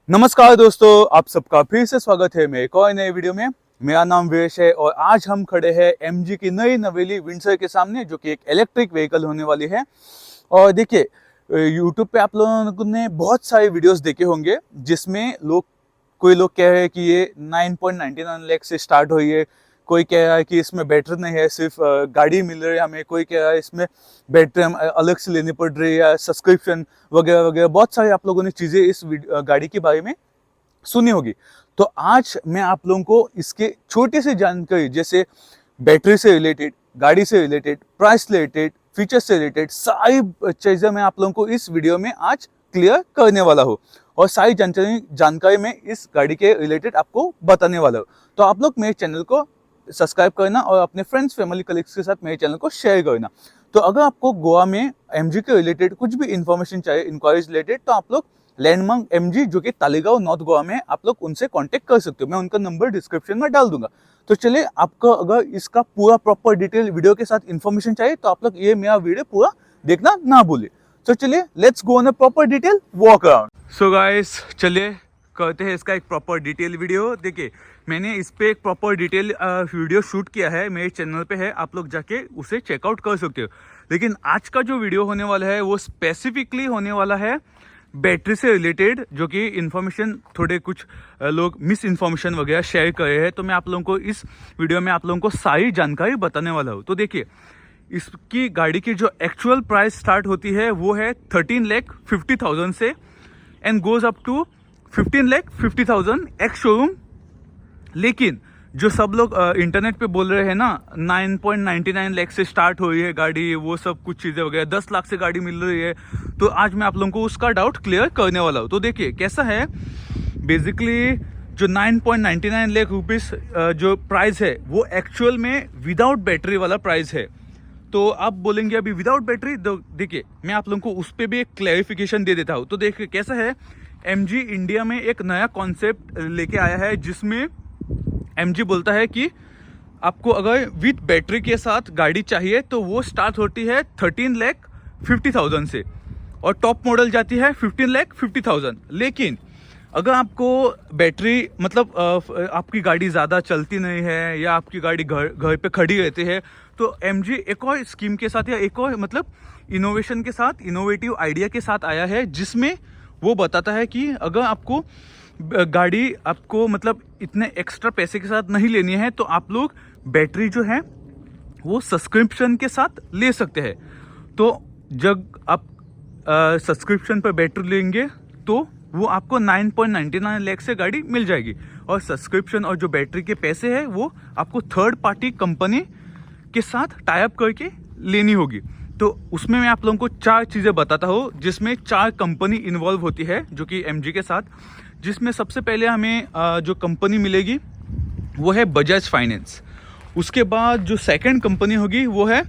नमस्कार दोस्तों, आप सबका फिर से स्वागत है मेरे एक और नए वीडियो में। मेरा नाम वीरेश है और आज हम खड़े हैं एमजी की नई नवेली विंडसर के सामने, जो कि एक इलेक्ट्रिक व्हीकल होने वाली है। और देखिए, यूट्यूब पे आप लोगों ने बहुत सारे वीडियोस देखे होंगे जिसमें कोई लोग कह रहे हैं कि ये 9.99 लाख से स्टार्ट हुई है, कोई कह रहा है कि इसमें बैटरी नहीं है, सिर्फ गाड़ी मिल रही है हमें, कोई कह रहा है इसमें बैटरी हम अलग से लेनी पड़ रही है, सब्सक्रिप्शन वगैरह वगैरह। बहुत सारे आप लोगों ने चीज़ें इस गाड़ी के बारे में सुनी होगी। तो आज मैं आप लोगों को इसके छोटी सी जानकारी, जैसे बैटरी से रिलेटेड, गाड़ी से रिलेटेड, प्राइस से रिलेटेड, फीचर से रिलेटेड, सारी चीज़ें मैं आप लोगों को इस वीडियो में आज क्लियर करने वाला हूँ और सारी जानकारी मैं इस गाड़ी के रिलेटेड आपको बताने वाला हूँ। तो आप लोग मेरे चैनल को सब्सक्राइब करना और अपने फ्रेंड्स, फैमिली, कलीग्स के साथ मेरे चैनल को शेयर करना। तो अगर आपको गोवा में एमजी के रिलेटेड कुछ भी इंफॉर्मेशन चाहिए, इंक्वायरीज रिलेटेड, तो आप लोग लैंडमार्क एमजी जो कि तालेगांव नॉर्थ गोवा में, आप लोग उनसे कांटेक्ट कर सकते हो। मैं उनका नंबर डिस्क्रिप्शन में डाल दूंगा। तो चलिए, आपको अगर इसका पूरा प्रॉपर डिटेल वीडियो के साथ इंफॉर्मेशन चाहिए तो आप लोग ये मेरा वीडियो पूरा देखना ना भूलिए। तो चलिए, let's go on a proper detail walk around. So guys, चलिए करते हैं इसका एक प्रॉपर डिटेल वीडियो। देखिए, मैंने इस पे एक प्रॉपर डिटेल वीडियो शूट किया है, मेरे चैनल पे है, आप लोग जाके उसे चेकआउट कर सकते हो। लेकिन आज का जो वीडियो होने वाला है वो स्पेसिफिकली होने वाला है बैटरी से रिलेटेड, जो कि इन्फॉर्मेशन थोड़े कुछ लोग मिस इन्फॉर्मेशन वगैरह शेयर कर रहे हैं। तो मैं आप लोगों को इस वीडियो में आप लोगों को सारी जानकारी बताने वाला हूँ। तो देखिए, इसकी गाड़ी की जो एक्चुअल प्राइस स्टार्ट होती है वो है 13,50,000 से and goes up to 15,50,000 ex showroom. लेकिन जो सब लोग इंटरनेट पे बोल रहे हैं ना 9.99 लाख से स्टार्ट हुई है गाड़ी, वो सब कुछ चीज़ें वगैरह 10 लाख से गाड़ी मिल रही है, तो आज मैं आप लोगों को उसका डाउट क्लियर करने वाला हूँ। तो देखिए कैसा है, बेसिकली जो 9.99 लाख रुपीस जो प्राइस है वो एक्चुअल में विदाउट बैटरी वाला प्राइस है। तो आप बोलेंगे अभी विदाउट बैटरी, देखिए मैं आप लोगों को उस पर भी एक क्लैरिफिकेशन दे देता हूँ। तो देखिए कैसा है, एमजी इंडिया में एक नया कॉन्सेप्ट लेके आया है जिसमें एमजी बोलता है कि आपको अगर विथ बैटरी के साथ गाड़ी चाहिए तो वो स्टार्ट होती है 13,50,000 से और टॉप मॉडल जाती है 15,50,000। लेकिन अगर आपको बैटरी मतलब आपकी गाड़ी ज़्यादा चलती नहीं है या आपकी गाड़ी घर पे खड़ी रहती है, तो एमजी एक और स्कीम के साथ या एक और मतलब इनोवेशन के साथ, इनोवेटिव आइडिया के साथ आया है, जिसमें वो बताता है कि अगर आपको गाड़ी आपको मतलब इतने एक्स्ट्रा पैसे के साथ नहीं लेनी है तो आप लोग बैटरी जो है वो सब्सक्रिप्शन के साथ ले सकते हैं। तो जब आप सब्सक्रिप्शन पर बैटरी लेंगे तो वो आपको 9.99 लाख से गाड़ी मिल जाएगी और सब्सक्रिप्शन और जो बैटरी के पैसे हैं वो आपको थर्ड पार्टी कंपनी के साथ टाई अप करके लेनी होगी। तो उसमें मैं आप लोगों को 4 चीज़ें बताता हूँ, जिसमें 4 कंपनी इन्वॉल्व होती है जो कि एमजी के साथ। जिसमें सबसे पहले हमें जो कंपनी मिलेगी वो है बजाज फाइनेंस। उसके बाद जो सेकंड कंपनी होगी वो है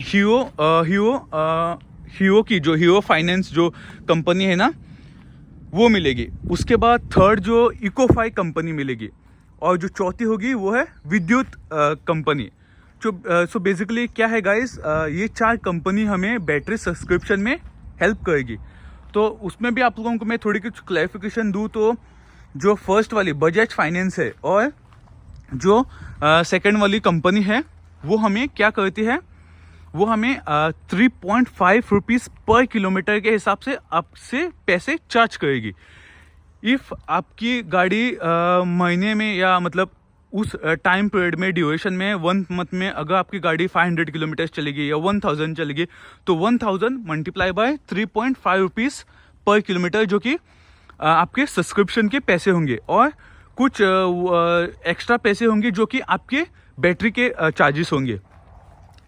हीरो की जो हीरो फाइनेंस जो कंपनी है ना, वो मिलेगी। उसके बाद थर्ड जो इकोफाई कंपनी मिलेगी और जो चौथी होगी वो है विद्युत कंपनी। सो बेसिकली क्या है गाइस, ये 4 कंपनी हमें बैटरी सब्सक्रिप्शन में हेल्प करेगी। तो उसमें भी आप लोगों को मैं थोड़ी कुछ क्लैरिफिकेशन दूँ तो जो फर्स्ट वाली बजाज फाइनेंस है और जो सेकंड वाली कंपनी है वो हमें क्या करती है, वो हमें 3.5 रुपीज़ पर किलोमीटर के हिसाब से आपसे पैसे चार्ज करेगी। इफ़ आपकी गाड़ी महीने में या मतलब उस टाइम पीरियड में, ड्यूरेशन में, 1 मंथ में अगर आपकी गाड़ी 500 किलोमीटर चलेगी या 1000 चलेगी तो 1000 मल्टीप्लाई बाय 3.5 रुपीज़ पर किलोमीटर, जो कि आपके सब्सक्रिप्शन के पैसे होंगे और कुछ एक्स्ट्रा पैसे होंगे जो कि आपके बैटरी के चार्जेस होंगे।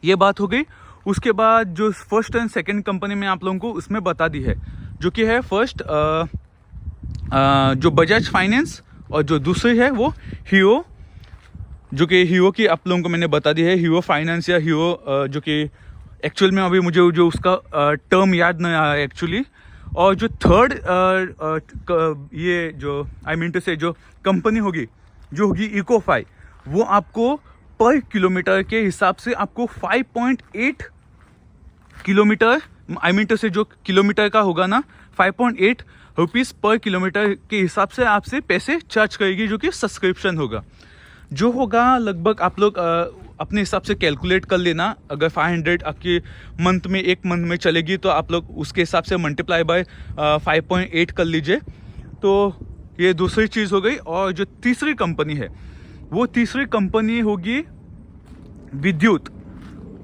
ये बात हो गई। उसके बाद जो फर्स्ट एंड सेकंड कंपनी में आप लोगों को उसमें बता दी है, जो कि है फर्स्ट जो बजाज फाइनेंस और जो दूसरी है वो हीरो, जो कि हीरो की आप लोगों को मैंने बता दी है, हीरो फाइनेंस या हीरो, जो कि एक्चुअल में अभी मुझे जो उसका टर्म याद नहीं आया एक्चुअली। और जो थर्ड ये जो आई मीन टू से जो कंपनी होगी जो होगी इकोफाई, वो आपको पर किलोमीटर के हिसाब से आपको 5.8 किलोमीटर, आई मीन टू से जो किलोमीटर का होगा ना 5.8 रुपीज़ पर किलोमीटर के हिसाब से आपसे पैसे चार्ज करेगी, जो कि सब्सक्रिप्शन होगा। जो होगा लगभग आप लोग अपने हिसाब से कैलकुलेट कर लेना। अगर 500 आपके मंथ में, एक मंथ में चलेगी तो आप लोग उसके हिसाब से मल्टीप्लाई बाय 5.8 कर लीजिए। तो ये दूसरी चीज़ हो गई। और जो तीसरी कंपनी है, वो तीसरी कंपनी होगी विद्युत।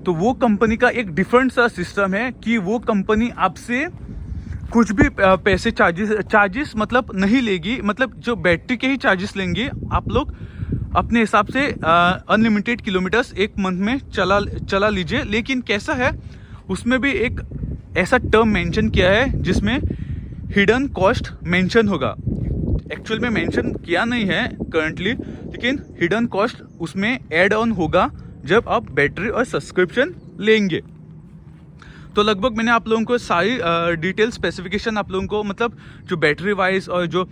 तो वो कंपनी का एक डिफरेंट सा सिस्टम है कि वो कंपनी आपसे कुछ भी पैसे चार्जेस मतलब नहीं लेगी, मतलब जो बैटरी के ही चार्जेस लेंगे। आप लोग अपने हिसाब से अनलिमिटेड किलोमीटर्स एक मंथ में चला लीजिए। लेकिन कैसा है, उसमें भी एक ऐसा टर्म मेंशन किया है जिसमें हिडन कॉस्ट मेंशन होगा। एक्चुअल में मेंशन किया नहीं है करंटली, लेकिन हिडन कॉस्ट उसमें ऐड ऑन होगा जब आप बैटरी और सब्सक्रिप्शन लेंगे। तो लगभग मैंने आप लोगों को सारी डिटेल स्पेसिफिकेशन आप लोगों को, मतलब जो बैटरी वाइज और जो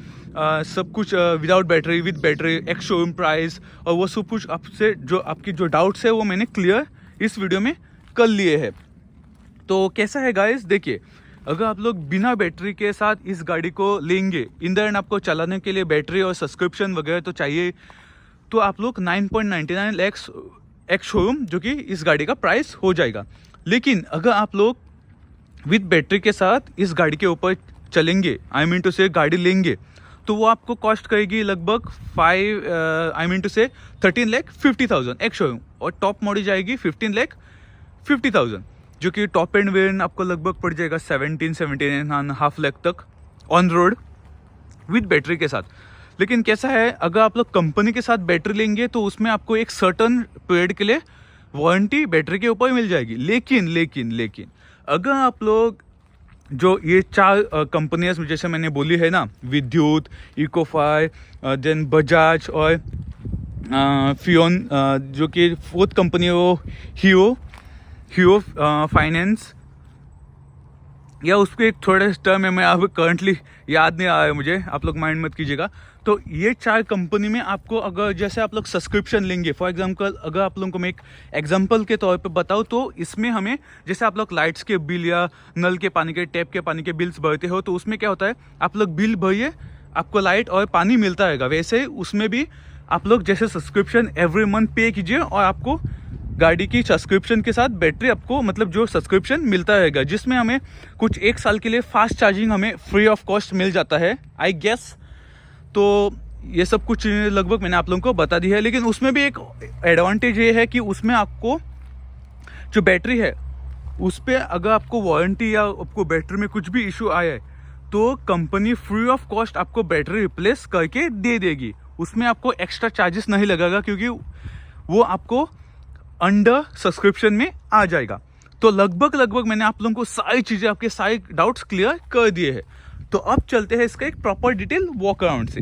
सब कुछ without battery, with battery, ex showroom price और वो सब कुछ आपसे जो आपकी जो डाउट्स है वो मैंने क्लियर इस वीडियो में कर लिए हैं। तो कैसा है गाइस, देखिए, अगर आप लोग बिना बैटरी के साथ इस गाड़ी को लेंगे, इन द एंड आपको चलाने के लिए बैटरी और सब्सक्रिप्शन वगैरह तो चाहिए, तो आप लोग 9.99 लाख एक्स शोरूम जो कि इस गाड़ी का प्राइस हो जाएगा। लेकिन अगर आप लोग विद बैटरी के साथ इस गाड़ी के ऊपर चलेंगे, आई मीन टू से गाड़ी लेंगे, तो वो आपको कॉस्ट करेगी लगभग 13,50,000 एक्स शोरूम, और टॉप मॉडल जाएगी 15,50,000, जो कि टॉप एंड वेरिएंट आपको लगभग पड़ जाएगा 17.5 लाख तक ऑन रोड विद बैटरी के साथ। लेकिन कैसा है, अगर आप लोग कंपनी के साथ बैटरी लेंगे तो उसमें आपको एक सर्टन पीरियड के लिए वारंटी बैटरी के ऊपर मिल जाएगी। लेकिन अगर आप लोग जो ये 4 कंपनियाँ जैसे मैंने बोली है ना, विद्युत, इकोफाई, देन बजाज और फियोन, जो कि 4th कंपनी है वो हीरो फाइनेंस, या उसके एक थोड़े टर्म है, मैं अब करंटली याद नहीं आ रहा है मुझे, आप लोग माइंड मत कीजिएगा। तो ये 4 कंपनी में आपको, अगर जैसे आप लोग सब्सक्रिप्शन लेंगे, फॉर एग्जांपल अगर आप लोगों को मैं एक एग्जांपल के तौर पे बताऊँ, तो इसमें हमें, जैसे आप लोग लाइट्स के बिल या नल के पानी के, टैप के पानी के बिल्स भरते हो, तो उसमें क्या होता है, आप लोग बिल भरिए, आपको लाइट और पानी मिलता रहेगा। वैसे उसमें भी आप लोग जैसे सब्सक्रिप्शन एवरी मंथ पे कीजिए, और आपको गाड़ी की सब्सक्रिप्शन के साथ बैटरी आपको, मतलब जो सब्सक्रिप्शन मिलता रहेगा, जिसमें हमें कुछ 1 साल के लिए फास्ट चार्जिंग हमें फ्री ऑफ कॉस्ट मिल जाता है, आई गेस। तो ये सब कुछ लगभग मैंने आप लोगों को बता दी है। लेकिन उसमें भी एक एडवांटेज ये है कि उसमें आपको जो बैटरी है उस पर अगर आपको वारंटी या आपको बैटरी में कुछ भी इशू आया है, तो कंपनी फ्री ऑफ कॉस्ट आपको बैटरी रिप्लेस करके दे देगी। उसमें आपको एक्स्ट्रा चार्जेस नहीं लगेगा, क्योंकि वो आपको अंडर सब्सक्रिप्शन में आ जाएगा। तो लगभग मैंने आप लोगों को सारी चीज़ें, आपके सारे डाउट्स क्लियर कर दिए हैं। तो अब चलते हैं इसका एक प्रॉपर डिटेल वॉक अराउंड से।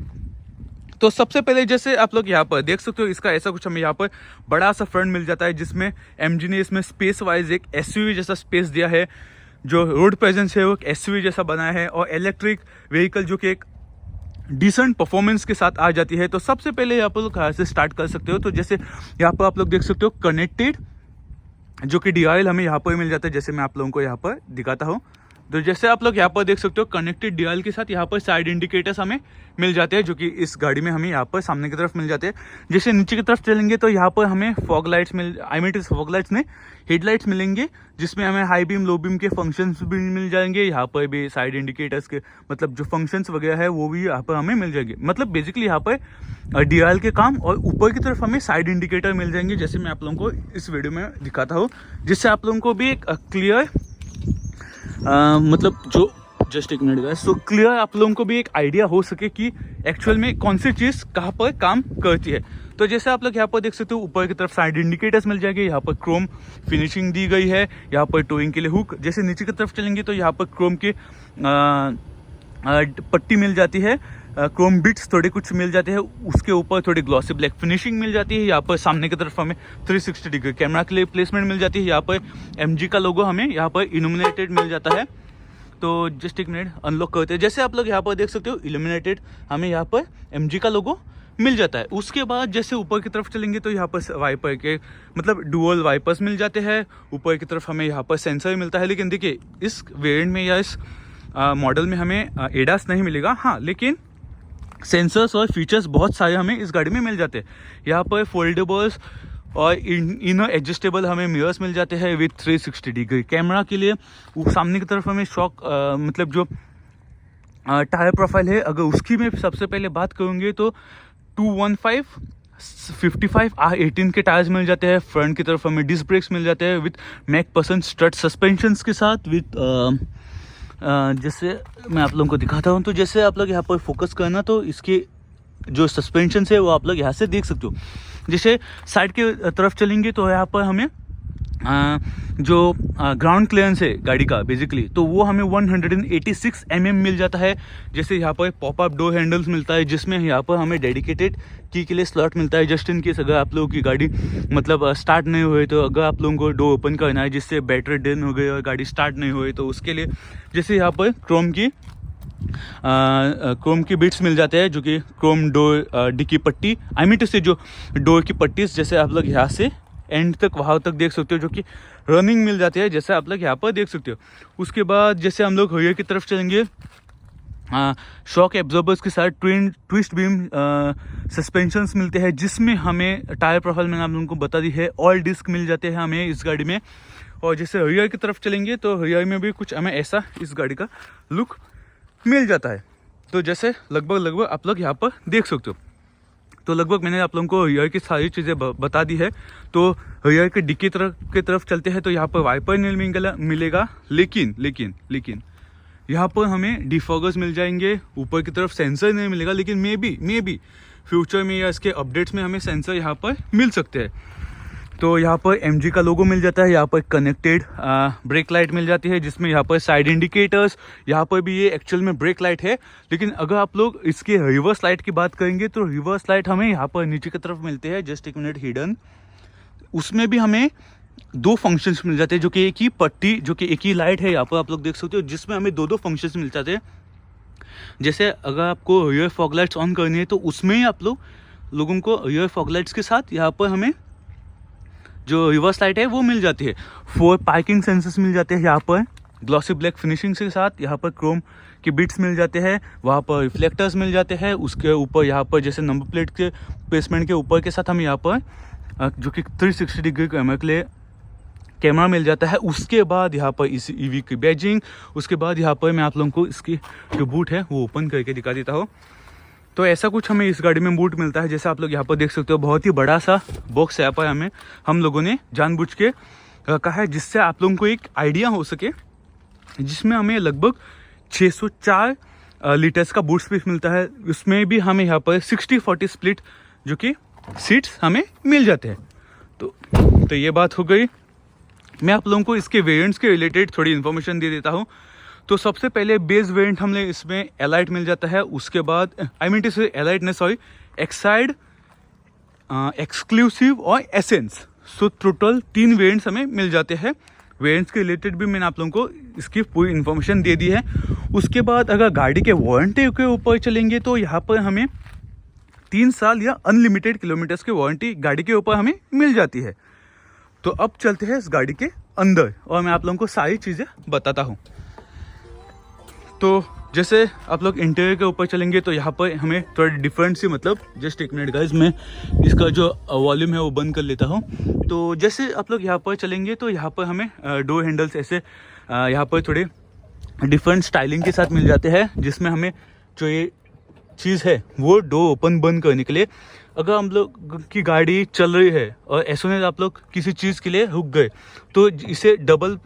तो सबसे पहले जैसे आप लोग यहाँ पर देख सकते हो, इसका ऐसा कुछ हमें यहाँ पर बड़ा सा फ्रंट मिल जाता है, जिसमें एमजी ने इसमें स्पेस वाइज एक एसयूवी जैसा स्पेस दिया है। जो रोड प्रेजेंस है वो एक एसयूवी जैसा बना है, और इलेक्ट्रिक व्हीकल जो कि एक डिसेंट परफॉर्मेंस के साथ आ जाती है। तो सबसे पहले यहाँ पर कहाँ से स्टार्ट कर सकते हो, तो जैसे यहाँ पर आप लोग देख सकते हो कनेक्टेड, जो कि DRL हमें यहाँ पर मिल जाता है, जैसे मैं आप लोगों को यहाँ पर दिखाता हूँ। तो जैसे आप लोग यहाँ पर देख सकते हो कनेक्टेड DRL के साथ यहाँ पर साइड इंडिकेटर्स हमें मिल जाते हैं, जो कि इस गाड़ी में हमें यहाँ पर सामने की तरफ मिल जाते हैं। जैसे नीचे की तरफ चलेंगे तो यहाँ पर हमें फॉग लाइट्स फॉग लाइट्स में हेडलाइट्स मिलेंगे, जिसमें हमें हाई बीम, लो बीम के फंक्शंस भी मिल जाएंगे। यहाँ पर भी साइड इंडिकेटर्स के, मतलब जो फंक्शंस वगैरह है वो भी यहाँ पर हमें मिल जाएंगे। मतलब बेसिकली यहाँ पर DRL के काम, और ऊपर की तरफ हमें साइड इंडिकेटर मिल जाएंगे, जैसे मैं आप लोगों को इस वीडियो में दिखाता हूँ, जिससे आप लोगों को भी एक क्लियर मतलब जो जस्ट एक मिनट गाइस, तो क्लियर आप लोगों को भी एक आइडिया हो सके कि एक्चुअल में कौन सी चीज़ कहाँ पर काम करती है। तो जैसे आप लोग यहाँ पर देख सकते हो, ऊपर की तरफ साइड इंडिकेटर्स मिल जाएंगे, यहाँ पर क्रोम फिनिशिंग दी गई है, यहाँ पर टोइंग के लिए हुक। जैसे नीचे की तरफ चलेंगे तो यहाँ पर क्रोम के पट्टी मिल जाती है, क्रोम बिट्स थोड़े कुछ मिल जाते हैं, उसके ऊपर थोड़ी ग्लॉसी ब्लैक फिनिशिंग मिल जाती है। यहाँ पर सामने की तरफ हमें 360 डिग्री कैमरा के लिए प्लेसमेंट मिल जाती है। यहाँ पर MG का लोगो हमें यहाँ पर इल्यूमिनेटेड मिल जाता है। तो जस्ट एक मिनट अनलॉक करते हैं। जैसे आप लोग यहाँ पर देख सकते हो इल्यूमिनेटेड हमें यहाँ पर MG का लोगो मिल जाता है। उसके बाद जैसे ऊपर की तरफ चलेंगे तो यहाँ पर वाइपर के मतलब डुअल वाइपर्स मिल जाते हैं। ऊपर की तरफ हमें यहाँ पर सेंसर मिलता है। लेकिन देखिए इस वेरिएंट में या इस मॉडल में हमें एडास नहीं मिलेगा, हाँ लेकिन सेंसर्स और फीचर्स बहुत सारे हमें इस गाड़ी में मिल जाते हैं। यहाँ पर फोल्डेबल्स और इनर एडजस्टेबल हमें मिरर्स मिल जाते हैं विथ 360 डिग्री कैमरा के लिए। सामने की तरफ हमें शॉक मतलब जो टायर प्रोफाइल है, अगर उसकी मैं सबसे पहले बात करूँगी तो 215 55 R18 के टायर्स मिल जाते हैं। फ्रंट की तरफ हमें डिस्क ब्रेक्स मिल जाते हैं विथ मैकपर्सन स्ट्रट सस्पेंशंस के साथ विथ जैसे मैं आप लोगों को दिखाता हूँ, तो जैसे आप लोग यहाँ पर फोकस करना तो इसके जो सस्पेंशन है वो आप लोग यहाँ से देख सकते हो। जैसे साइड के तरफ चलेंगे तो यहाँ पर हमें जो ग्राउंड क्लियरेंस है गाड़ी का बेसिकली, तो वो हमें 186 mm मिल जाता है। जैसे यहाँ पर पॉपअप डोर हैंडल्स मिलता है, जिसमें यहाँ पर हमें डेडिकेटेड की के लिए स्लॉट मिलता है, जस्ट इन केस अगर आप लोगों की गाड़ी मतलब स्टार्ट नहीं हुई, तो अगर आप लोगों को डोर ओपन करना है जिससे बैटरी डेन हो गई और गाड़ी स्टार्ट नहीं हुई, तो उसके लिए जैसे यहाँ पर क्रोम की बिट्स मिल जाते हैं, जो कि क्रोम डोर डिक्की पट्टी से जो डोर की पट्टी, जैसे आप लोग यहाँ से एंड तक वहाँ तक देख सकते हो, जो कि रनिंग मिल जाती है, जैसे आप लोग यहाँ पर देख सकते हो। उसके बाद जैसे हम लोग रियर की तरफ चलेंगे, शॉक एब्जॉर्बर्स के साथ ट्विस्ट बीम सस्पेंशंस मिलते हैं, जिसमें हमें टायर प्रोफाइल मैंने आप लोगों को बता दी है, ऑल डिस्क मिल जाते हैं हमें इस गाड़ी में। और जैसे रियर की तरफ चलेंगे तो रियर में भी कुछ हमें ऐसा इस गाड़ी का लुक मिल जाता है। तो जैसे लगभग आप लोग यहाँ पर देख सकते हो। तो लगभग मैंने आप लोगों को रियर की सारी चीज़ें बता दी है। तो रियर के डिक्की की तरफ चलते हैं तो यहाँ पर वाइपर नहीं मिलेगा, लेकिन यहाँ पर हमें डिफॉगर्स मिल जाएंगे। ऊपर की तरफ सेंसर नहीं मिलेगा, लेकिन मे बी फ्यूचर में या इसके अपडेट्स में हमें सेंसर यहाँ पर मिल सकते हैं। तो यहाँ पर MG का लोगो मिल जाता है। यहाँ पर कनेक्टेड ब्रेक लाइट मिल जाती है, जिसमें यहाँ पर साइड इंडिकेटर्स, यहाँ पर भी ये एक्चुअल में ब्रेक लाइट है। लेकिन अगर आप लोग इसके रिवर्स लाइट की बात करेंगे तो रिवर्स लाइट हमें यहाँ पर नीचे की तरफ मिलते हैं, जस्ट एक मिनट हिडन। उसमें भी हमें 2 फंक्शंस मिल जाते हैं, जो कि एक ही पट्टी, जो कि एक ही लाइट है यहाँ पर आप लोग देख सकते हो, जिसमें हमें 2 फंक्शंस मिल जाते हैं। जैसे अगर आपको रियर फॉग लाइट्स ऑन करनी है तो उसमें ही आप लोगों को रियर फॉग लाइट्स के साथ यहाँ पर हमें जो रिवर्स लाइट है वो मिल जाती है। 4 पार्किंग सेंसर्स मिल जाते हैं यहाँ पर ग्लॉसी ब्लैक फिनिशिंग के साथ। यहाँ पर क्रोम की बिट्स मिल जाते हैं, वहाँ पर रिफ्लेक्टर्स मिल जाते हैं। उसके ऊपर यहाँ पर जैसे नंबर प्लेट के प्लेसमेंट के ऊपर के साथ हमें यहाँ पर जो कि 360 डिग्री कैमरा के लिए कैमरा मिल जाता है। उसके बाद यहाँ पर इस EV की बैजिंग, उसके बाद यहाँ पर मैं आप लोगों को इसकी जो बूट है वो ओपन करके दिखा देता हूँ। तो ऐसा कुछ हमें इस गाड़ी में बूट मिलता है, जैसे आप लोग यहाँ पर देख सकते हो। बहुत ही बड़ा सा बॉक्स यहाँ पर हम लोगों ने जानबूझ के रखा है, जिससे आप लोगों को एक आइडिया हो सके, जिसमें हमें लगभग 604 लीटर्स का बूट स्पेस मिलता है। उसमें भी हमें यहाँ पर 60-40 स्प्लिट जो कि सीट्स हमें मिल जाते हैं। तो ये बात हो गई। मैं आप लोगों को इसके वेरिएंट्स के रिलेटेड थोड़ी इन्फॉर्मेशन दे देता हूँ। तो सबसे पहले बेस वेरिएंट हमें इसमें एलाइट मिल जाता है। उसके बाद एक्साइड, एक्सक्लूसिव और एसेंस। सो टोटल 3 वेरिएंट्स हमें मिल जाते हैं। वेरिएंट्स के रिलेटेड भी मैंने आप लोगों को इसकी पूरी इन्फॉर्मेशन दे दी है। उसके बाद अगर गाड़ी के वारंटी के ऊपर चलेंगे तो यहाँ पर हमें 3 साल या अनलिमिटेड किलोमीटर्स की वारंटी गाड़ी के ऊपर हमें मिल जाती है। तो अब चलते हैं इस गाड़ी के अंदर और मैं आप लोगों को सारी चीज़ें बताता हूँ। तो जैसे आप लोग इंटीरियर के ऊपर चलेंगे तो यहाँ पर हमें थोड़ा डिफरेंट सी, मतलब जस्ट एक मिनट गाइस, मैं इसका जो वॉल्यूम है वो बंद कर लेता हूँ। तो जैसे आप लोग यहाँ पर चलेंगे तो यहाँ पर हमें डोर हैंडल्स ऐसे यहाँ पर थोड़े डिफरेंट स्टाइलिंग के साथ मिल जाते हैं, जिसमें हमें जो ये चीज़ है वो डोर ओपन बंद करने के लिए, अगर हम लोग की गाड़ी चल रही है और ऐसे आप लोग किसी चीज़ के लिए रुक गए तो इसे डबल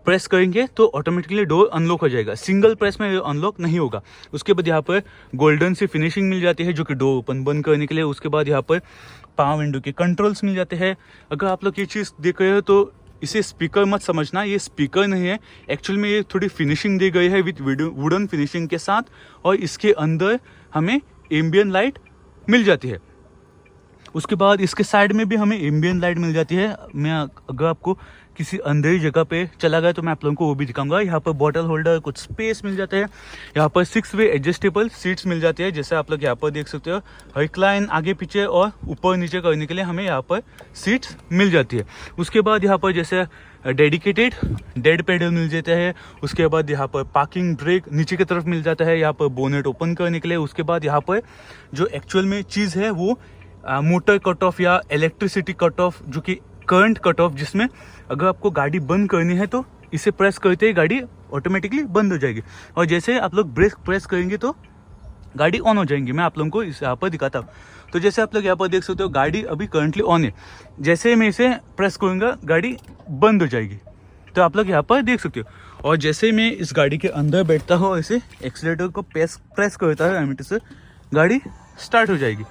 प्रेस करेंगे तो ऑटोमेटिकली डोर अनलॉक हो जाएगा। सिंगल प्रेस में अनलॉक नहीं होगा। उसके बाद यहाँ पर गोल्डन सी फिनिशिंग मिल जाती है जो कि डोर ओपन बंद करने के लिए। उसके बाद यहाँ पर पावर विंडो के कंट्रोल्स मिल जाते हैं। अगर आप लोग ये चीज़ देख रहे हो तो इसे स्पीकर मत समझना, ये स्पीकर नहीं है। एक्चुअल में ये थोड़ी फिनिशिंग दी गई है विथ वुडन फिनिशिंग के साथ, और इसके अंदर हमें एम्बियन लाइट मिल जाती है। उसके बाद इसके साइड में भी हमें एम्बियंट लाइट मिल जाती है। मैं अगर आपको किसी अंधेरी जगह पे चला गया तो मैं आप लोगों को वो भी दिखाऊंगा। यहाँ पर बॉटल होल्डर, कुछ स्पेस मिल जाता है। यहाँ पर 6 वे एडजस्टेबल सीट्स मिल जाती है, जैसे आप लोग यहाँ पर देख सकते हो। रिक्लाइन आगे पीछे और ऊपर नीचे करने के लिए हमें यहाँ पर सीट्स मिल जाती है। उसके बाद यहाँ पर जैसे डेडिकेटेड डेड पैडल मिल जाता है। उसके बाद यहाँ पर पार्किंग ब्रेक नीचे की तरफ मिल जाता है, यहाँ पर बोनेट ओपन करने के लिए। उसके बाद यहाँ पर जो एक्चुअल में चीज़ है वो मोटर कट ऑफ या इलेक्ट्रिसिटी कट ऑफ, जो कि करंट कट ऑफ, जिसमें अगर आपको गाड़ी बंद करनी है तो इसे प्रेस करते ही गाड़ी ऑटोमेटिकली बंद हो जाएगी, और जैसे आप लोग ब्रेक प्रेस करेंगे तो गाड़ी ऑन हो जाएंगी। मैं आप लोगों को इस यहाँ पर दिखाता हूँ। तो जैसे आप लोग यहाँ पर देख सकते हो, गाड़ी अभी करंटली ऑन है। जैसे मैं इसे प्रेस करूँगा गाड़ी बंद हो जाएगी, तो आप लोग यहाँ पर देख सकते हो। और जैसे मैं इस गाड़ी के अंदर बैठता हूँ, ऐसे एक्सीलेटर को प्रेस करता है एमीटर से, गाड़ी स्टार्ट हो जाएगी।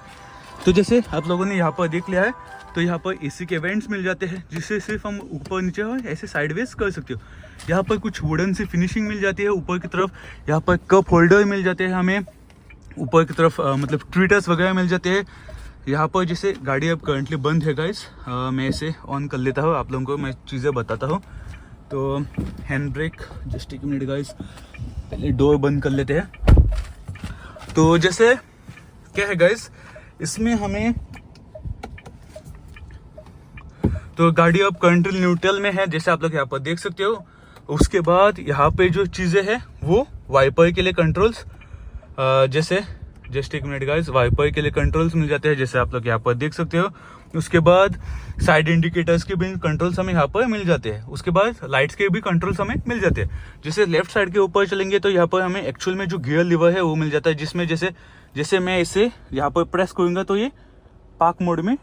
तो जैसे आप लोगों ने यहाँ पर देख लिया है, तो यहाँ पर एसी के वेंट्स मिल जाते हैं, जिससे सिर्फ हम ऊपर नीचे हो ऐसे साइडवेज कर सकते हो। यहाँ पर कुछ वुडन से फिनिशिंग मिल जाती है ऊपर की तरफ। यहाँ पर कप होल्डर मिल जाते हैं हमें ऊपर की तरफ, मतलब ट्विटर्स वगैरह मिल जाते हैं। यहाँ पर जैसे गाड़ी अब करंटली बंद है गाइस, मैं इसे ऑन कर लेता हूँ, आप लोगों को मैं चीज़ें बताता हूँ। तो हैंड ब्रेक, जस्ट एक मिनट गाइस, पहले डोर बंद कर लेते हैं। तो जैसे क्या है गाइस, इसमें हमें तो गाड़ी अब करंटली न्यूट्रल में है, जैसे आप लोग यहाँ पर देख सकते हो। उसके बाद यहाँ पे जो चीज़ें हैं वो वाइपर के लिए कंट्रोल्स, जैसे जस्ट एक मिनट गाइस, वाइपर के लिए कंट्रोल्स मिल जाते हैं, जैसे आप लोग यहाँ पर देख सकते हो। उसके बाद साइड इंडिकेटर्स के भी कंट्रोल्स हमें यहाँ पर मिल जाते हैं। उसके बाद लाइट्स के भी कंट्रोल्स हमें मिल जाते हैं। जैसे लेफ्ट साइड के ऊपर चलेंगे तो यहाँ पर हमें एक्चुअल में जो गियर लीवर है वो मिल जाता है, जिसमें जैसे मैं इसे यहाँ पर प्रेस करूँगा तो ये पार्क मोड में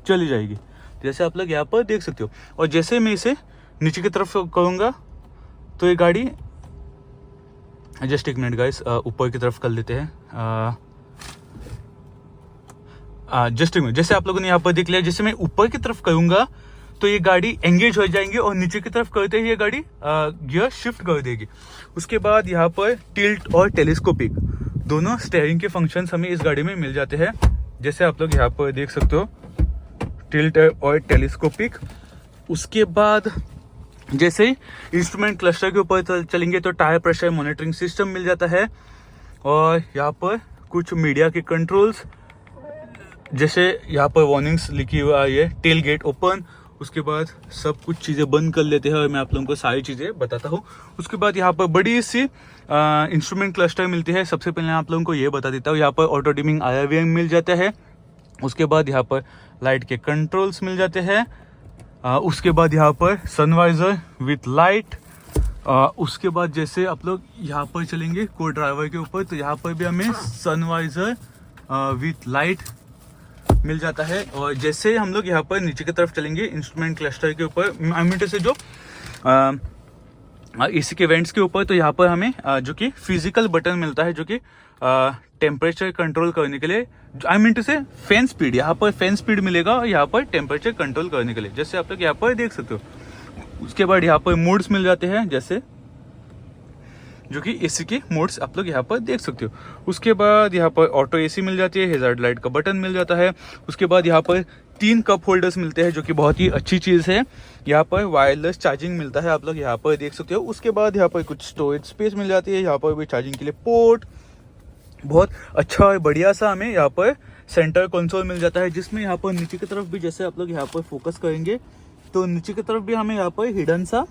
चली जाएगी, जैसे आप लोग यहाँ पर देख सकते हो। और जैसे मैं इसे नीचे की तरफ करूँगा तो ये गाड़ी, जस्ट एक मिनट गाइस, ऊपर की तरफ कर लेते हैं। जस्ट एक मिनट, जैसे आप लोगों ने यहाँ पर देख लिया, जैसे मैं ऊपर की तरफ करूँगा तो ये गाड़ी एंगेज हो जाएंगे, और नीचे की तरफ करते ही ये गाड़ी गियर शिफ्ट कर देगी। उसके बाद यहाँ पर टिल्ट और टेलीस्कोपिक दोनों स्टीयरिंग के फंक्शंस हमें इस गाड़ी में मिल जाते हैं, जैसे आप लोग यहाँ पर देख सकते हो, टिल्ट और टेलीस्कोपिक। उसके बाद जैसे इंस्ट्रूमेंट क्लस्टर के ऊपर चलेंगे तो टायर प्रेशर मॉनिटरिंग सिस्टम मिल जाता है, और यहाँ पर कुछ मीडिया के कंट्रोल्स, जैसे यहाँ पर वार्निंग्स लिखी हुआ है, टेल गेट ओपन। उसके बाद सब कुछ चीज़ें बंद कर लेते हैं और मैं आप लोगों को सारी चीज़ें बताता हूँ। उसके बाद यहाँ पर बड़ी सी इंस्ट्रूमेंट क्लस्टर मिलती है। सबसे पहले आप लोगों को ये बता देता हूँ, यहाँ पर ऑटो डिमिंग IRVM मिल जाता है। उसके बाद यहाँ पर लाइट के कंट्रोल्स मिल जाते हैं। उसके बाद यहाँ पर सनवाइजर विथ लाइट। उसके बाद जैसे आप लोग यहाँ पर चलेंगे को ड्राइवर के ऊपर, तो यहाँ पर भी हमें सनवाइजर विथ लाइट मिल जाता है। और जैसे हम लोग यहाँ पर नीचे की तरफ चलेंगे इंस्ट्रूमेंट क्लस्टर के ऊपर, मीटर से जो एसी के वेंट्स के ऊपर, तो यहाँ पर हमें जो कि फिजिकल बटन मिलता है, जो कि टेम्परेचर कंट्रोल करने के लिए, से फैन स्पीड, यहाँ पर फैन स्पीड मिलेगा और यहाँ पर टेम्परेचर कंट्रोल करने के लिए, जैसे आप लोग यहाँ पर देख सकते हो। उसके बाद यहाँ पर मोड्स मिल जाते हैं, जैसे जो कि एसी के मोड्स आप लोग यहाँ पर देख सकते हो। उसके बाद यहाँ पर ऑटो एसी मिल जाती है, हैजार्ड लाइट का बटन मिल जाता है। उसके बाद यहाँ पर 3 कप होल्डर्स मिलते हैं, जो कि बहुत ही अच्छी चीज़ है। यहाँ पर वायरलेस चार्जिंग मिलता है, आप लोग यहाँ पर देख सकते हो। उसके बाद यहाँ पर कुछ स्टोरेज स्पेस मिल जाती है, यहाँ पर भी चार्जिंग के लिए पोर्ट, बहुत अच्छा और बढ़िया सा हमें यहाँ पर सेंटर कंसोल मिल जाता है, जिसमें यहाँ पर नीचे की तरफ भी, जैसे आप लोग यहाँ पर फोकस करेंगे तो नीचे की तरफ भी हमें यहाँ पर हिडन सा,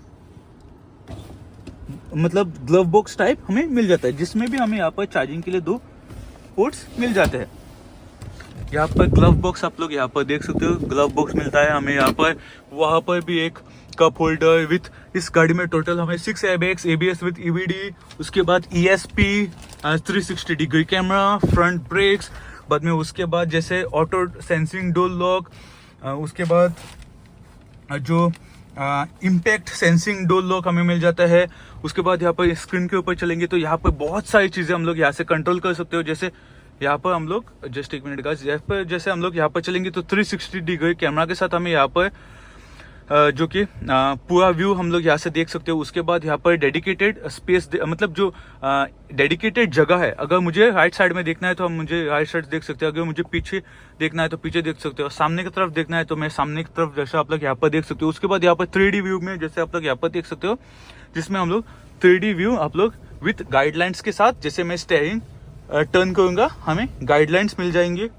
मतलब ग्लव बॉक्स टाइप हमें मिल जाता है, जिसमें भी हमें यहाँ पर चार्जिंग के लिए 2 पोर्ट्स मिल जाते हैं। यहाँ पर ग्लव बॉक्स आप लोग यहाँ पर देख सकते हो, ग्लव बॉक्स मिलता है हमें यहाँ पर। वहाँ पर भी एक कप होल्डर विथ, इस गाड़ी में टोटल हमें 6 एयरबैग्स, ABS विथ EBD, उसके बाद ESP, 360 degree camera, front brakes, बाद में उसके बाद जैसे ऑटो सेंसिंग डोर लॉक, उसके बाद जो इम्पैक्ट सेंसिंग डोर लॉक हमें मिल जाता है। उसके बाद यहाँ पर स्क्रीन के ऊपर चलेंगे तो यहाँ पर बहुत सारी चीज़ें हम लोग यहाँ से कंट्रोल कर सकते हो, जैसे यहाँ पर हम लोग, जस्ट एक मिनट गाइस, यहाँ पर जैसे हम लोग यहाँ पर चलेंगे तो 360 डिग्री कैमरा के साथ हमें यहाँ पर जो कि पूरा व्यू हम लोग यहाँ से देख सकते हो। उसके बाद यहाँ पर डेडिकेटेड स्पेस मतलब जो डेडिकेटेड जगह है, अगर मुझे राइट साइड में देखना है तो हम मुझे राइट साइड देख सकते हो, अगर मुझे पीछे देखना है तो पीछे देख सकते हो, सामने की तरफ देखना है तो मैं सामने की तरफ जैसे आप लोग यहाँ पर देख सकते हो। उसके बाद यहाँ पर 3D व्यू में जैसे आप लोग यहाँ पर देख सकते हो, जिसमें हम लोग 3D व्यू आप लोग विथ गाइडलाइंस के साथ, जैसे मैं स्टेयरिंग टर्न करूंगा हमें गाइडलाइंस मिल जाएंगे।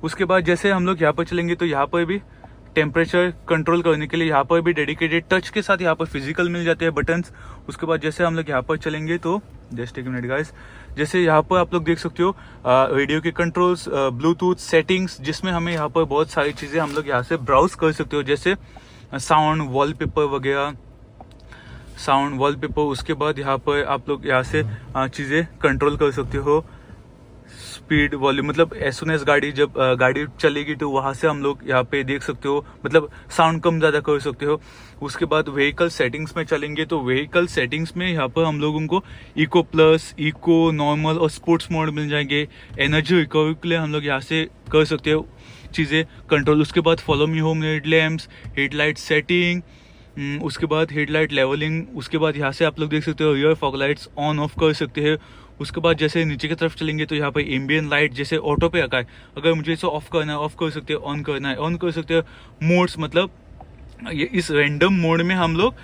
उसके बाद जैसे हम लोग यहाँ पर चलेंगे तो यहाँ पर भी टेम्परेचर कंट्रोल करने के लिए यहाँ पर भी डेडिकेटेड टच के साथ यहाँ पर फिजिकल मिल जाते हैं बटन्स। उसके बाद जैसे हम लोग यहाँ पर चलेंगे तो जस्ट एक मिनट गाइस, जैसे यहाँ पर आप लोग देख सकते हो रेडियो के कंट्रोल्स, ब्लूटूथ सेटिंग्स, जिसमें हमें यहाँ पर बहुत सारी चीज़ें हम लोग यहाँ से ब्राउज कर सकते हो, जैसे साउंड, वॉलपेपर वगैरह, साउंड, वॉलपेपर। उसके बाद यहाँ पर आप लोग यहाँ से चीज़ें कंट्रोल कर सकते हो, स्पीड, वॉल्यूम, मतलब एज सुन एज जब गाड़ी चलेगी तो वहाँ से हम लोग यहाँ पे देख सकते हो, मतलब साउंड कम ज़्यादा कर सकते हो। उसके बाद व्हीकल सेटिंग्स में चलेंगे तो व्हीकल सेटिंग्स में यहाँ पर हम लोगों को इको प्लस, इको, नॉर्मल और स्पोर्ट्स मोड मिल जाएंगे। एनर्जी रिकवरी के लिए हम लोग यहाँ से कर सकते हो चीज़ें कंट्रोल। उसके बाद follow me home, headlamps, headlight setting, उसके बाद हेडलाइट लेवलिंग। उसके बाद यहाँ से आप लोग देख सकते हो rear fog lights on off कर सकते हैं। उसके बाद जैसे नीचे की तरफ चलेंगे तो यहाँ पर एम्बियन लाइट जैसे ऑटो पे रखा है, अगर मुझे इसे ऑफ करना है ऑफ कर सकते हैं, ऑन करना है ऑन कर सकते हैं। मोड्स, मतलब ये इस रैंडम मोड में हम लोग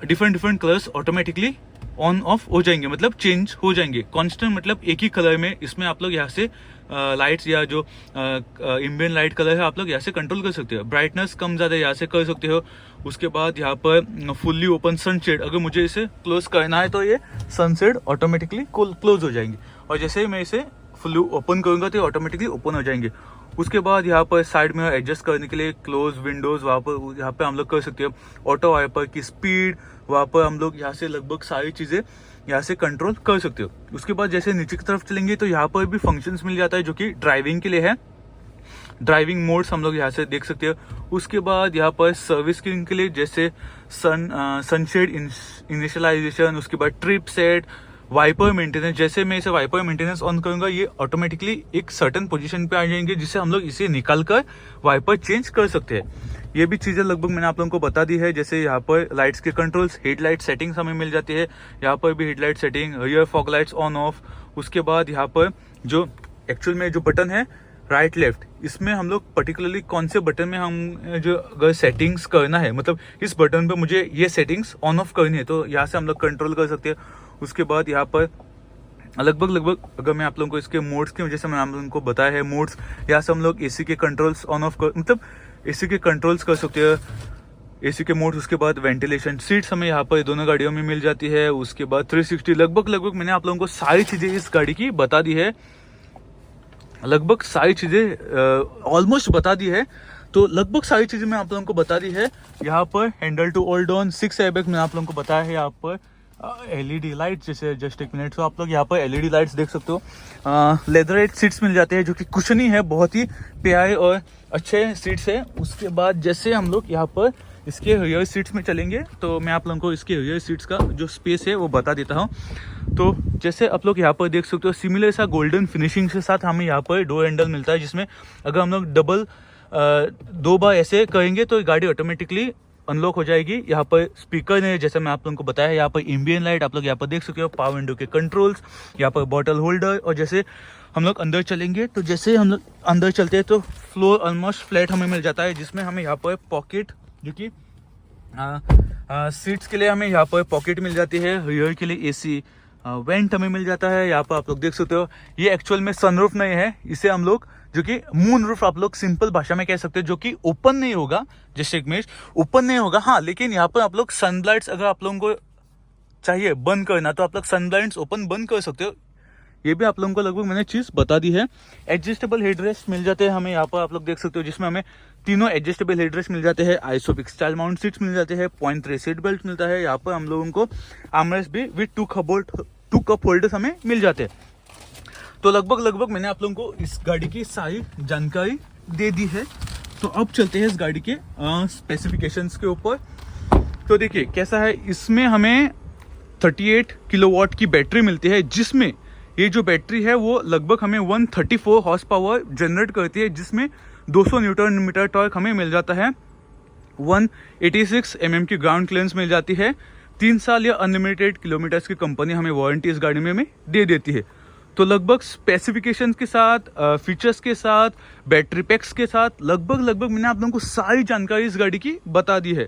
different colours automatically on off हो जाएंगे, मतलब चेंज हो जाएंगे। कांस्टेंट मतलब एक ही कलर में इसमें आप लोग यहाँ से लाइट्स या जो एम्बियंट लाइट कलर है आप लोग यहाँ से कंट्रोल कर सकते हो। ब्राइटनेस कम ज़्यादा यहाँ से कर सकते हो। उसके बाद यहाँ पर फुल्ली ओपन सनशेड, अगर मुझे इसे क्लोज करना है तो ये सनशेड ऑटोमेटिकली क्लोज हो जाएंगे, और जैसे ही मैं इसे फुल्ली ओपन करूँगा तो ये ऑटोमेटिकली ओपन हो जाएंगे। उसके बाद यहाँ पर साइड में एडजस्ट करने के लिए क्लोज विंडोज़ वहाँ पर यहाँ पे हम लोग कर सकते हो। ऑटो वाइपर की स्पीड वहाँ पर हम लोग यहाँ से लगभग सारी चीज़ें यहाँ से कंट्रोल कर सकते हो। उसके बाद जैसे नीचे की तरफ चलेंगे तो यहाँ पर भी फंक्शंस मिल जाता है जो कि ड्राइविंग के लिए है। ड्राइविंग मोड्स हम लोग यहाँ से देख सकते हो। उसके बाद यहाँ पर सर्विस स्क्रीन के लिए जैसे सनशेड इनिशियलाइजेशन, उसके बाद ट्रिप सेट, वाइपर मेंटेनेंस। जैसे मैं इसे वाइपर मेंटेनेंस ऑन करूंगा ये ऑटोमेटिकली एक सर्टन पोजीशन पे आ जाएंगे, जिससे हम लोग इसे निकाल कर वाइपर चेंज कर सकते हैं। ये भी चीज़ें लगभग मैंने आप लोगों को बता दी है। जैसे यहाँ पर लाइट्स के कंट्रोल्स, हेडलाइट सेटिंग्स हमें मिल जाती है, यहाँ पर भी headlight setting, rear fog lights on off. उसके बाद यहाँ पर जो एक्चुअल में जो बटन है राइट लेफ्ट, इसमें हम लोग पर्टिकुलरली कौन से बटन में हम जो अगर सेटिंग्स करना है, मतलब इस बटन पे मुझे ये सेटिंग्स ऑन ऑफ करनी है तो यहाँ से हम लोग कंट्रोल कर सकते हैं। उसके बाद यहाँ पर लगभग अगर मैं आप लोगों को इसके मोड्स की वजह से मैंने आप लोगों को बताया है मोड्स, यहाँ से हम लोग एसी के कंट्रोल्स ऑन ऑफ कर, मतलब एसी के कंट्रोल्स कर सकते हैं, एसी के मोड्स। उसके बाद वेंटिलेशन, सीट्स हमें यहाँ पर दोनों गाड़ियों में मिल जाती है। उसके बाद 360, लगभग मैंने आप लोगों को सारी चीज़ें इस गाड़ी की बता दी है, लगभग सारी चीज़ें ऑलमोस्ट बता दी है। तो लगभग सारी चीज़ें मैं आप लोगों को बता दी है। यहाँ पर handle to hold on, 6 airbag मैंने आप लोगों को बताया है। यहाँ पर एलईडी लाइट, जैसे जस्ट एक मिनट, तो आप लोग यहाँ पर एलईडी लाइट्स देख सकते हो। लेदरेट सीट्स मिल जाते हैं जो कि कुशनी है, बहुत ही प्यारे और अच्छे सीट्स है। उसके बाद जैसे हम लोग यहाँ पर इसके रियर सीट्स में चलेंगे तो मैं आप लोगों को इसके रियर सीट्स का जो स्पेस है वो बता देता हूँ। तो जैसे आप लोग यहाँ पर देख सकते हो सिमिलर सा गोल्डन फिनिशिंग के साथ हमें यहाँ पर डोर हैंडल मिलता है, जिसमें अगर हम लोग डबल 2 बार ऐसे करेंगे तो गाड़ी ऑटोमेटिकली अनलॉक हो जाएगी। यहाँ पर स्पीकर है, जैसे मैं आप लोगों को बताया, यहाँ पर एम्बियन लाइट आप लोग यहाँ पर देख सकते हो, पावर विंडो के कंट्रोल्स, यहाँ पर बॉटल होल्डर। और जैसे हम लोग अंदर चलेंगे तो जैसे हम लोग अंदर चलते हैं तो फ्लोर ऑलमोस्ट फ्लैट हमें मिल जाता है, जिसमें हमें यहाँ पर पॉकेट, जो कि सीट्स के लिए हमें यहाँ पर पॉकेट मिल जाती है, रियर के लिए एसी वेंट हमें मिल जाता है। यहाँ पर आप लोग देख सकते हो ये एक्चुअल में सनरूफ नहीं है, इसे हम लोग जो कि मून रूफ आप लोग सिंपल भाषा में कह सकते हो, जो कि ओपन नहीं होगा, जैसे एक मिनट ओपन नहीं होगा। हाँ, लेकिन यहाँ पर आप लोग सनब्लाइट्स अगर आप लोगों को चाहिए बंद करना तो आप लोग सनब्लाइट्स ओपन बंद कर सकते हो। ये भी आप लोगों को लगभग मैंने चीज़ बता दी है। एडजस्टेबल हेडरेस्ट मिल जाते हैं हमें, यहाँ पर आप लोग देख सकते हो, जिसमें हमें तीनों एडजस्टेबल हेडरेस्ट मिल जाते हैं। आइसोपिक स्टाइल माउंट सीट्स मिल जाते हैं, 0.3 सीट बेल्ट मिलता है। यहाँ पर हम लोगों को आर्मरेस्ट भी विद 2 कप होल्डर्स हमें मिल जाते हैं। तो लगभग मैंने आप लोगों को इस गाड़ी की सारी जानकारी दे दी है। तो अब चलते हैं इस गाड़ी के स्पेसिफिकेशंस के ऊपर। तो देखिए कैसा है, इसमें हमें 38 किलोवाट की बैटरी मिलती है, जिसमें ये जो बैटरी है वो लगभग हमें 134 हॉर्स पावर जनरेट करती है, जिसमें 200 न्यूटन मीटर टॉर्क हमें मिल जाता है। 186 mm की ग्राउंड क्लियरेंस मिल जाती है। 3 साल या अनलिमिटेड किलोमीटर्स की कंपनी हमें वारंटी इस गाड़ी में दे देती है। तो लगभग स्पेसिफिकेशंस के साथ, फीचर्स के साथ, बैटरी पैक्स के साथ लगभग मैंने आप लोगों को सारी जानकारी इस गाड़ी की बता दी है।